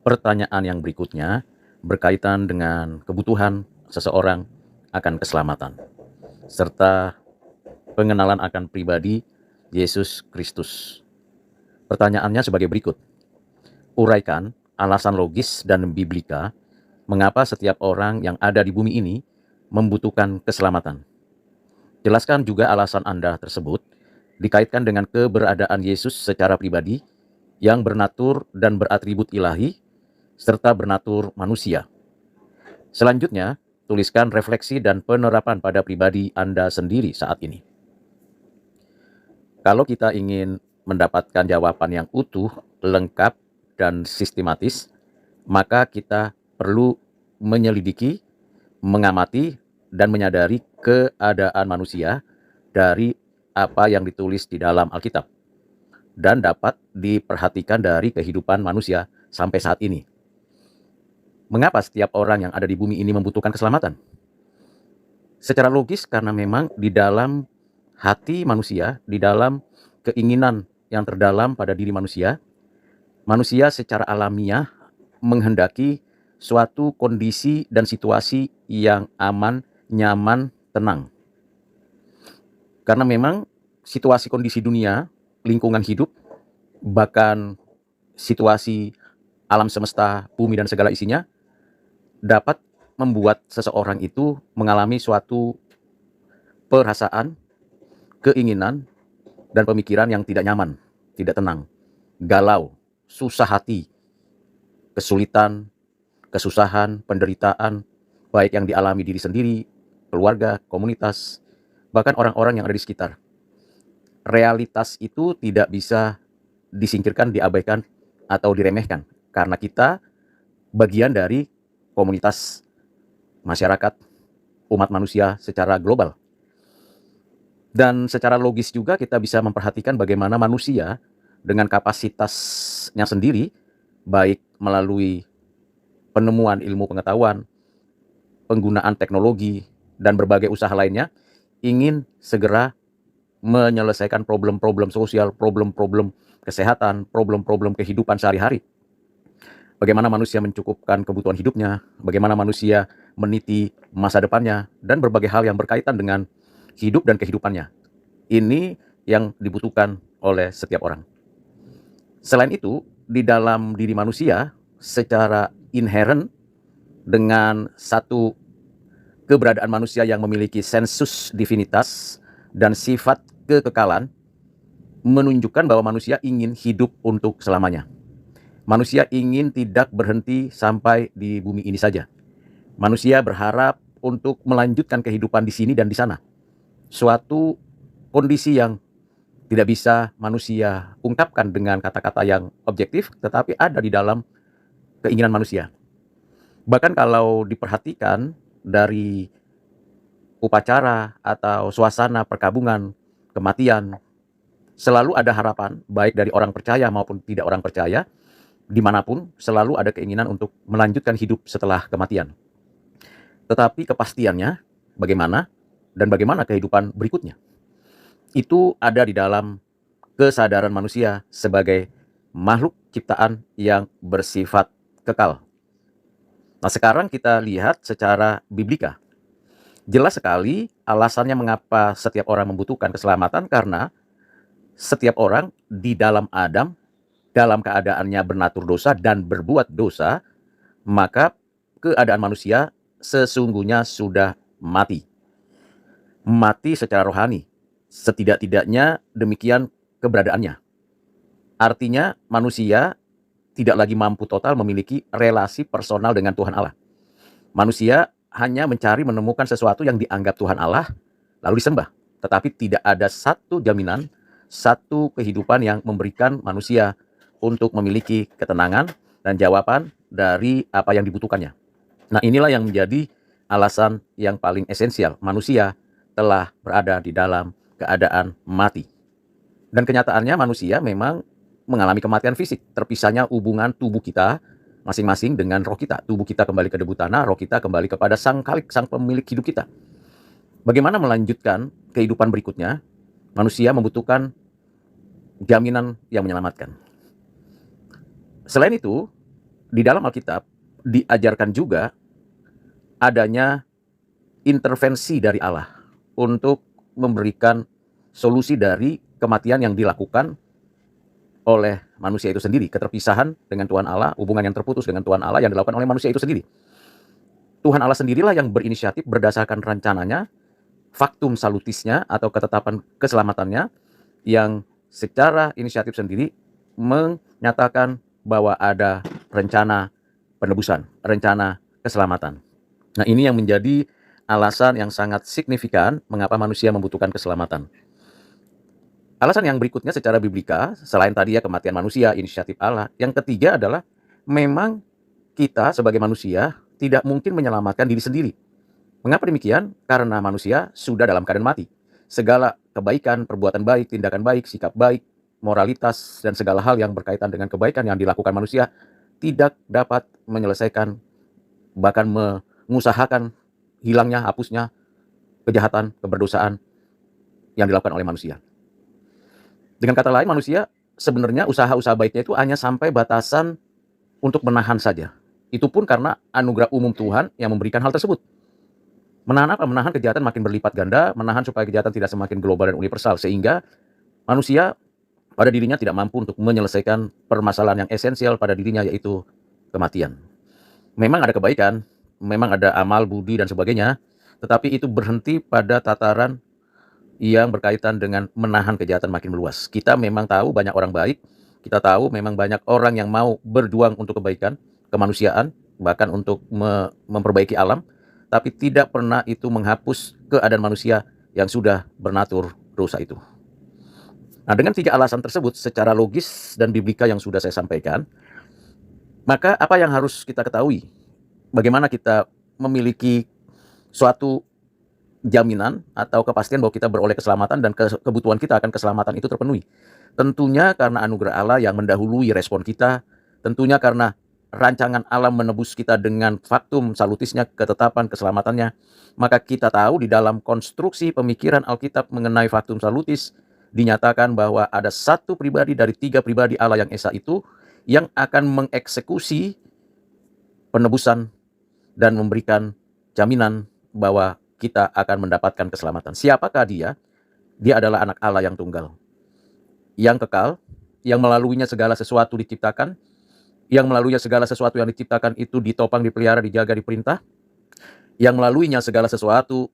Pertanyaan yang berikutnya berkaitan dengan kebutuhan seseorang akan keselamatan, serta pengenalan akan pribadi Yesus Kristus. Pertanyaannya sebagai berikut. Uraikan alasan logis dan biblika mengapa setiap orang yang ada di bumi ini membutuhkan keselamatan. Jelaskan juga alasan Anda tersebut dikaitkan dengan keberadaan Yesus secara pribadi yang bernatur dan beratribut ilahi serta bernatur manusia. Selanjutnya, tuliskan refleksi dan penerapan pada pribadi Anda sendiri saat ini. Kalau kita ingin mendapatkan jawaban yang utuh, lengkap, dan sistematis, maka kita perlu menyelidiki, mengamati, dan menyadari keadaan manusia dari apa yang ditulis di dalam Alkitab dan dapat diperhatikan dari kehidupan manusia sampai saat ini. Mengapa setiap orang yang ada di bumi ini membutuhkan keselamatan? Secara logis karena memang di dalam hati manusia, di dalam keinginan yang terdalam pada diri manusia, manusia secara alamiah menghendaki suatu kondisi dan situasi yang aman, nyaman, tenang. Karena memang situasi kondisi dunia, lingkungan hidup, bahkan situasi alam semesta, bumi dan segala isinya dapat membuat seseorang itu mengalami suatu perasaan, keinginan, dan pemikiran yang tidak nyaman, tidak tenang, galau, susah hati, kesulitan, kesusahan, penderitaan, baik yang dialami diri sendiri, keluarga, komunitas, bahkan orang-orang yang ada di sekitar. Realitas itu tidak bisa disingkirkan, diabaikan, atau diremehkan, karena kita bagian dari komunitas masyarakat, umat manusia secara global. Dan secara logis juga kita bisa memperhatikan bagaimana manusia dengan kapasitasnya sendiri, baik melalui penemuan ilmu pengetahuan, penggunaan teknologi, dan berbagai usaha lainnya, ingin segera menyelesaikan problem-problem sosial, problem-problem kesehatan, problem-problem kehidupan sehari-hari. Bagaimana manusia mencukupkan kebutuhan hidupnya, bagaimana manusia meniti masa depannya, dan berbagai hal yang berkaitan dengan hidup dan kehidupannya. Ini yang dibutuhkan oleh setiap orang. Selain itu, di dalam diri manusia secara inherent dengan satu keberadaan manusia yang memiliki sensus divinitas dan sifat kekekalan menunjukkan bahwa manusia ingin hidup untuk selamanya. Manusia ingin tidak berhenti sampai di bumi ini saja. Manusia berharap untuk melanjutkan kehidupan di sini dan di sana. Suatu kondisi yang tidak bisa manusia ungkapkan dengan kata-kata yang objektif, tetapi ada di dalam keinginan manusia. Bahkan kalau diperhatikan dari upacara atau suasana perkabungan, kematian, selalu ada harapan, baik dari orang percaya maupun tidak orang percaya, dimanapun selalu ada keinginan untuk melanjutkan hidup setelah kematian. Tetapi kepastiannya bagaimana dan bagaimana kehidupan berikutnya, itu ada di dalam kesadaran manusia sebagai makhluk ciptaan yang bersifat kekal. Nah, sekarang kita lihat secara biblika. Jelas sekali alasannya mengapa setiap orang membutuhkan keselamatan, karena setiap orang di dalam Adam, dalam keadaannya bernatur dosa dan berbuat dosa, maka keadaan manusia sesungguhnya sudah mati. Mati secara rohani. Setidak-tidaknya demikian keberadaannya. Artinya manusia tidak lagi mampu total memiliki relasi personal dengan Tuhan Allah. Manusia hanya mencari menemukan sesuatu yang dianggap Tuhan Allah, lalu disembah. Tetapi tidak ada satu jaminan, satu kehidupan yang memberikan manusia untuk memiliki ketenangan dan jawaban dari apa yang dibutuhkannya. Nah, inilah yang menjadi alasan yang paling esensial. Manusia telah berada di dalam keadaan mati. Dan kenyataannya manusia memang mengalami kematian fisik. Terpisahnya hubungan tubuh kita masing-masing dengan roh kita. Tubuh kita kembali ke debu tanah, roh kita kembali kepada Sang Khalik, Sang Pemilik hidup kita. Bagaimana melanjutkan kehidupan berikutnya? Manusia membutuhkan jaminan yang menyelamatkan. Selain itu, Di dalam Alkitab diajarkan juga adanya intervensi dari Allah untuk memberikan solusi dari kematian yang dilakukan oleh manusia itu sendiri, keterpisahan dengan Tuhan Allah, hubungan yang terputus dengan Tuhan Allah yang dilakukan oleh manusia itu sendiri. Tuhan Allah sendirilah yang berinisiatif berdasarkan rencananya, faktum salutisnya atau ketetapan keselamatannya, yang secara inisiatif sendiri menyatakan bahwa ada rencana penebusan, rencana keselamatan. Nah, ini yang menjadi alasan yang sangat signifikan mengapa manusia membutuhkan keselamatan. Alasan yang berikutnya secara biblika, selain tadi ya kematian manusia, inisiatif Allah, yang ketiga adalah memang kita sebagai manusia tidak mungkin menyelamatkan diri sendiri. Mengapa demikian? Karena manusia sudah dalam keadaan mati. Segala kebaikan, perbuatan baik, tindakan baik, sikap baik, moralitas, dan segala hal yang berkaitan dengan kebaikan yang dilakukan manusia tidak dapat menyelesaikan, bahkan mengusahakan hilangnya, hapusnya kejahatan, keberdosaan yang dilakukan oleh manusia. Dengan kata lain, manusia sebenarnya usaha-usaha baiknya itu hanya sampai batasan untuk menahan saja. Itu pun karena anugerah umum Tuhan yang memberikan hal tersebut. Menahan apa? Menahan kejahatan makin berlipat ganda, menahan supaya kejahatan tidak semakin global dan universal, sehingga manusia pada dirinya tidak mampu untuk menyelesaikan permasalahan yang esensial pada dirinya, yaitu kematian. Memang ada kebaikan, memang ada amal, budi, dan sebagainya, tetapi itu berhenti pada tataran yang berkaitan dengan menahan kejahatan makin meluas. Kita memang tahu banyak orang baik, kita tahu memang banyak orang yang mau berjuang untuk kebaikan, kemanusiaan, bahkan untuk memperbaiki alam, tapi tidak pernah itu menghapus keadaan manusia yang sudah bernatur dosa itu. Nah, dengan tiga alasan tersebut secara logis dan biblika yang sudah saya sampaikan, maka apa yang harus kita ketahui? Bagaimana kita memiliki suatu jaminan atau kepastian bahwa kita beroleh keselamatan dan kebutuhan kita akan keselamatan itu terpenuhi. Tentunya karena anugerah Allah yang mendahului respon kita, tentunya karena rancangan Allah menebus kita dengan faktum salutisnya, ketetapan keselamatannya, maka kita tahu di dalam konstruksi pemikiran Alkitab mengenai faktum salutis, dinyatakan bahwa ada satu pribadi dari tiga pribadi Allah yang esa itu yang akan mengeksekusi penebusan dan memberikan jaminan bahwa kita akan mendapatkan keselamatan. Siapakah dia? Dia adalah anak Allah yang tunggal, yang kekal, yang melaluinya segala sesuatu diciptakan, yang melaluinya segala sesuatu yang diciptakan itu ditopang, dipelihara, dijaga, diperintah, yang melaluinya segala sesuatu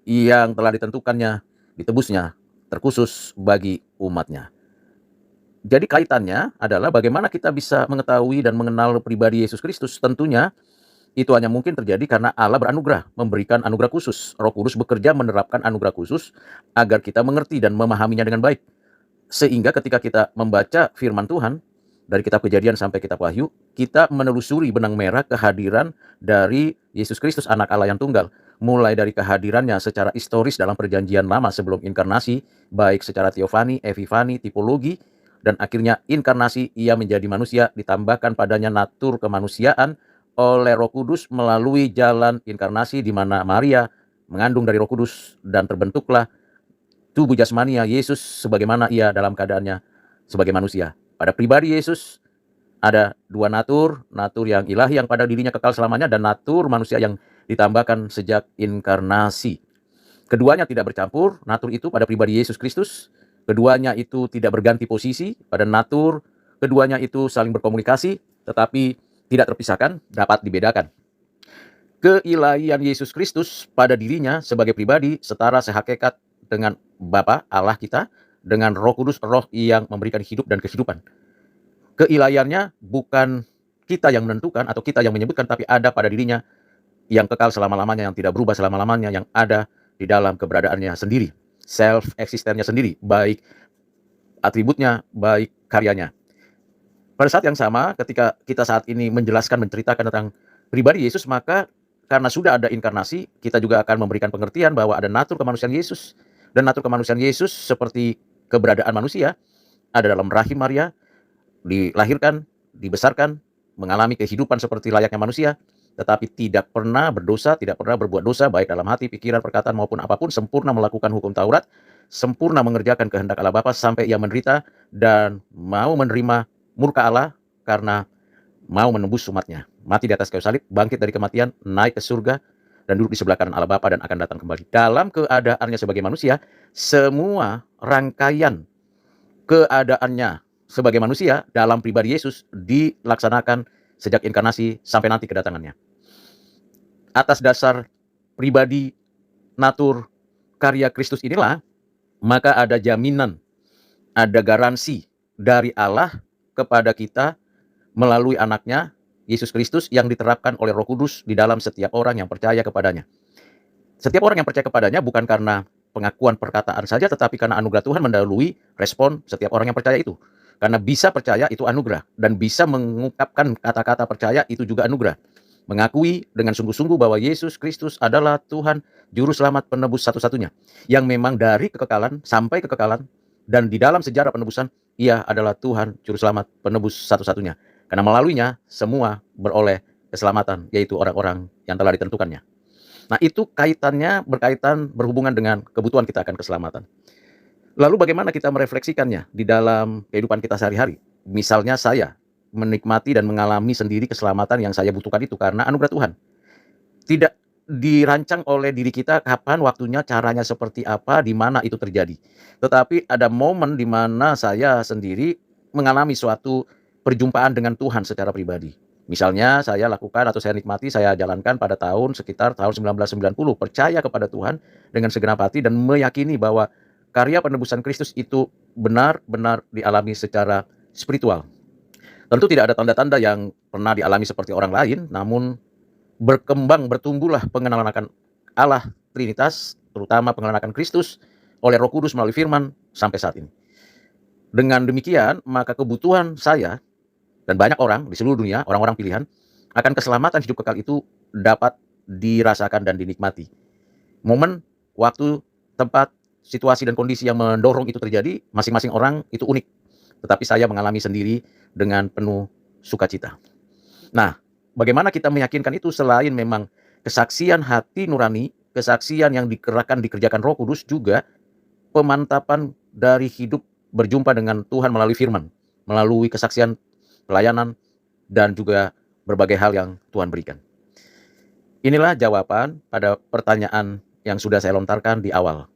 yang telah ditentukannya, ditebusnya, terkhusus bagi umatnya. Jadi kaitannya adalah bagaimana kita bisa mengetahui dan mengenal pribadi Yesus Kristus. Tentunya itu hanya mungkin terjadi karena Allah beranugerah, memberikan anugerah khusus. Roh Kudus bekerja menerapkan anugerah khusus agar kita mengerti dan memahaminya dengan baik. Sehingga ketika kita membaca firman Tuhan, dari kitab Kejadian sampai kitab Wahyu, kita menelusuri benang merah kehadiran dari Yesus Kristus, anak Allah yang tunggal. Mulai dari kehadirannya secara historis dalam perjanjian lama sebelum inkarnasi, baik secara teofani, epifani, tipologi, dan akhirnya inkarnasi, ia menjadi manusia, ditambahkan padanya natur kemanusiaan, oleh Roh Kudus melalui jalan inkarnasi di mana Maria mengandung dari Roh Kudus dan terbentuklah tubuh jasmania Yesus sebagaimana ia dalam keadaannya sebagai manusia. Pada pribadi Yesus ada dua natur, natur yang ilahi yang pada dirinya kekal selamanya dan natur manusia yang ditambahkan sejak inkarnasi. Keduanya tidak bercampur, natur itu pada pribadi Yesus Kristus, keduanya itu tidak berganti posisi pada natur, keduanya itu saling berkomunikasi, tetapi tidak terpisahkan, dapat dibedakan. Keilahian Yesus Kristus pada dirinya sebagai pribadi setara sehakikat dengan Bapa Allah kita, dengan Roh Kudus, Roh yang memberikan hidup dan kehidupan. Keilahiannya bukan kita yang menentukan atau kita yang menyebutkan, tapi ada pada dirinya yang kekal selama-lamanya, yang tidak berubah selama-lamanya, yang ada di dalam keberadaannya sendiri, self-eksistennya sendiri, baik atributnya, baik karyanya. Pada saat yang sama, ketika kita saat ini menjelaskan, menceritakan tentang pribadi Yesus, maka karena sudah ada inkarnasi, kita juga akan memberikan pengertian bahwa ada natur kemanusiaan Yesus. Dan natur kemanusiaan Yesus seperti keberadaan manusia, ada dalam rahim Maria, dilahirkan, dibesarkan, mengalami kehidupan seperti layaknya manusia, tetapi tidak pernah berdosa, tidak pernah berbuat dosa, baik dalam hati, pikiran, perkataan maupun apapun, sempurna melakukan hukum Taurat, sempurna mengerjakan kehendak Allah Bapa sampai ia menderita dan mau menerima murka Allah karena mau menembus umatnya. Mati di atas kayu salib, bangkit dari kematian, naik ke surga, dan duduk di sebelah kanan Allah Bapa dan akan datang kembali. Dalam keadaannya sebagai manusia, semua rangkaian keadaannya sebagai manusia dalam pribadi Yesus dilaksanakan sejak inkarnasi sampai nanti kedatangannya. Atas dasar pribadi, natur, karya Kristus inilah, maka ada jaminan, ada garansi dari Allah kepada kita melalui anaknya, Yesus Kristus, yang diterapkan oleh Roh Kudus di dalam setiap orang yang percaya kepadanya. Setiap orang yang percaya kepadanya bukan karena pengakuan perkataan saja, tetapi karena anugerah Tuhan mendahului respon setiap orang yang percaya itu. Karena bisa percaya itu anugerah, dan bisa mengungkapkan kata-kata percaya itu juga anugerah. Mengakui dengan sungguh-sungguh bahwa Yesus Kristus adalah Tuhan, Juru Selamat, Penebus satu-satunya, yang memang dari kekekalan sampai kekekalan, dan di dalam sejarah penebusan, Ia adalah Tuhan, Juru Selamat, Penebus satu-satunya. Karena melaluinya, semua beroleh keselamatan, yaitu orang-orang yang telah ditentukannya. Nah, itu berkaitan berhubungan dengan kebutuhan kita akan keselamatan. Lalu bagaimana kita merefleksikannya di dalam kehidupan kita sehari-hari? Misalnya saya menikmati dan mengalami sendiri keselamatan yang saya butuhkan itu karena anugerah Tuhan. Tidak dirancang oleh diri kita kapan, waktunya, caranya seperti apa, di mana itu terjadi. Tetapi ada momen di mana saya sendiri mengalami suatu perjumpaan dengan Tuhan secara pribadi. Misalnya saya lakukan atau saya nikmati, saya jalankan pada sekitar tahun 1990, percaya kepada Tuhan dengan segenap hati dan meyakini bahwa karya penebusan Kristus itu benar-benar dialami secara spiritual. Tentu tidak ada tanda-tanda yang pernah dialami seperti orang lain, namun bertumbuhlah pengenalan akan Allah Trinitas, terutama pengenalan akan Kristus oleh Roh Kudus melalui firman sampai saat ini. Dengan demikian, maka kebutuhan saya dan banyak orang di seluruh dunia, orang-orang pilihan, akan keselamatan hidup kekal itu dapat dirasakan dan dinikmati. Momen, waktu, tempat, situasi, dan kondisi yang mendorong itu terjadi, masing-masing orang itu unik. Tetapi saya mengalami sendiri dengan penuh sukacita. Nah, bagaimana kita meyakinkan itu selain memang kesaksian hati nurani, kesaksian yang dikerjakan Roh Kudus, juga pemantapan dari hidup berjumpa dengan Tuhan melalui firman, melalui kesaksian pelayanan, dan juga berbagai hal yang Tuhan berikan. Inilah jawaban pada pertanyaan yang sudah saya lontarkan di awal.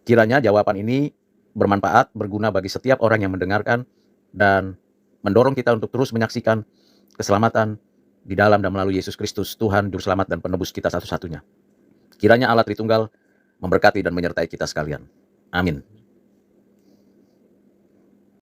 Kiranya jawaban ini bermanfaat, berguna bagi setiap orang yang mendengarkan, dan mendorong kita untuk terus menyaksikan keselamatan di dalam dan melalui Yesus Kristus, Tuhan, Juru Selamat, dan Penebus kita satu-satunya. Kiranya Allah Tritunggal memberkati dan menyertai kita sekalian. Amin.